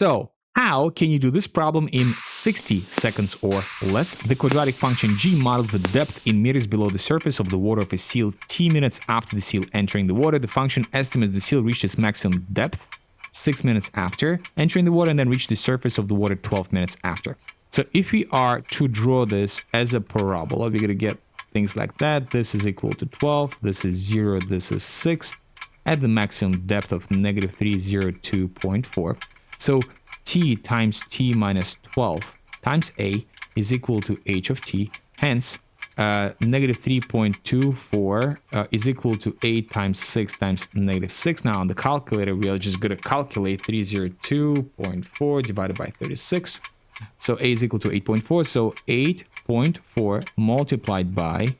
So how can you do this problem in 60 seconds or less? The quadratic function g models the depth in meters below the surface of the water of a seal t minutes after the seal entering the water. The function estimates the seal reached its maximum depth 6 minutes after entering the water and then reached the surface of the water 12 minutes after. So if we are to draw this as a parabola, we're going to get things like that. This is equal to 12, this is 0, this is 6, at the maximum depth of negative 302.4. So t times t minus 12 times a is equal to h of t. Hence, negative 3.24 is equal to 8 times 6 times negative 6. Now on the calculator, we are just going to calculate 302.4 divided by 36. So a is equal to 8.4. So 8.4 multiplied by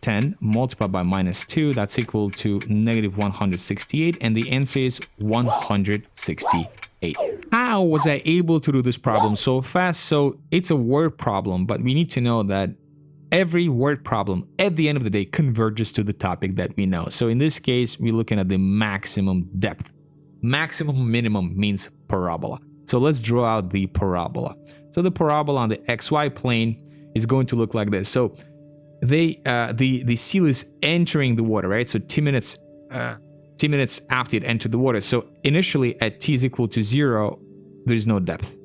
10 multiplied by minus 2, that's equal to negative 168. And the answer is 168. How was I able to do this problem so fast? So it's a word problem, but we need to know that every word problem at the end of the day converges to the topic that we know. So in this case, we're looking at the maximum depth. Maximum minimum means parabola. So let's draw out the parabola. So the parabola on the xy plane is going to look like this. So the seal is entering the water, right? So t minutes after it entered the water. So initially at t is equal to 0, there's no depth.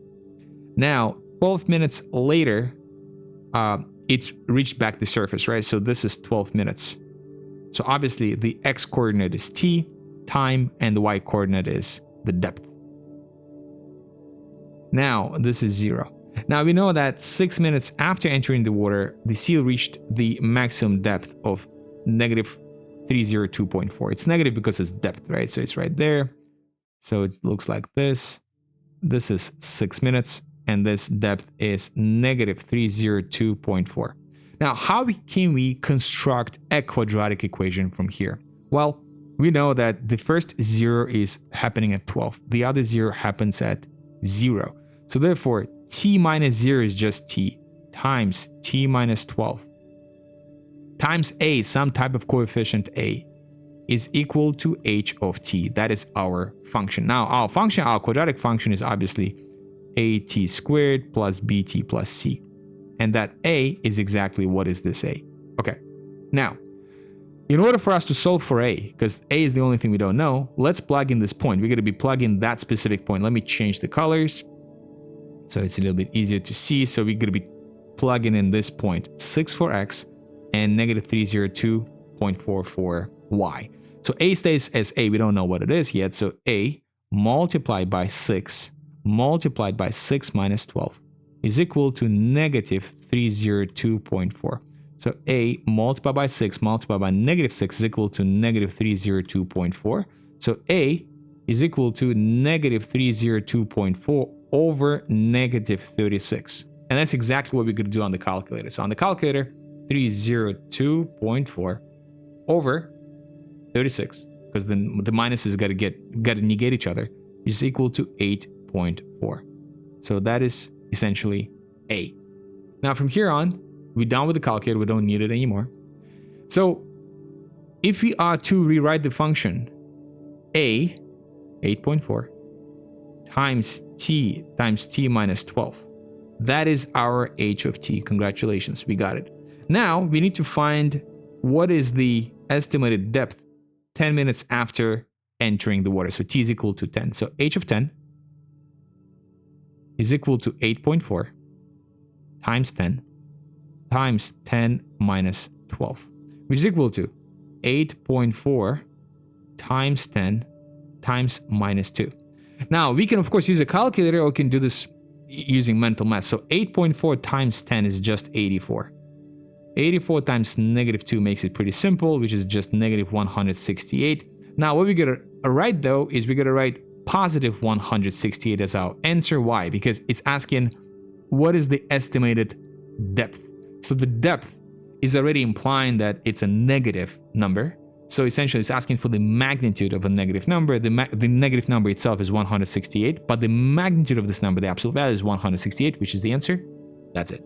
Now 12 minutes later, it's reached back the surface, right? So this is 12 minutes. So obviously the x coordinate is t, time, and the y coordinate is the depth. Now this is 0. Now we know that 6 minutes after entering the water, the seal reached the maximum depth of negative 302.4. It's negative because it's depth, right? So it's right there. So it looks like this. This is 6 minutes, and this depth is negative 302.4. Now, how can we construct a quadratic equation from here? Well, we know that the first 0 is happening at 12. The other 0 happens at 0. So therefore, t minus 0 is just t times t minus 12 times a, some type of coefficient a, is equal to h of t. That is our function. Now, our quadratic function is obviously at squared plus bt plus c. And that a is exactly what is this a. Okay. Now, in order for us to solve for a, because a is the only thing we don't know, let's plug in this point. We're going to be plugging that specific point. Let me change the colors so it's a little bit easier to see. So we're going to be plugging in this point, 6 for x and negative 302.4 for y. So a stays as a. We don't know what it is yet. So a multiplied by 6 minus 12 is equal to negative 302.4. So a multiplied by 6 multiplied by negative 6 is equal to negative 302.4. So a is equal to negative 302.4 over negative 36. And that's exactly what we're going to do on the calculator. So on the calculator, 302.4 over 36, because then the minuses got to negate each other, is equal to 8.4. So that is essentially a. Now from here on, we're done with the calculator. We don't need it anymore. So if we are to rewrite the function a, 8.4, times t minus 12, that is our h of t. Congratulations, we got it. Now we need to find what is the estimated depth 10 minutes after entering the water. So t is equal to 10. So h of 10 is equal to 8.4 times 10 times 10 minus 12, which is equal to 8.4 times 10 times minus 2. Now we can of course use a calculator, or we can do this using mental math. So 8.4 times 10 is just 84. 84 times negative 2 makes it pretty simple, which is just negative 168. Now what we're going to write though is we're going to write positive 168 as our answer. Why? Because it's asking what is the estimated depth. So the depth is already implying that it's a negative number. So essentially it's asking for the magnitude of a negative number. The negative number itself is 168, but the magnitude of this number, the absolute value, is 168, which is the answer. That's it.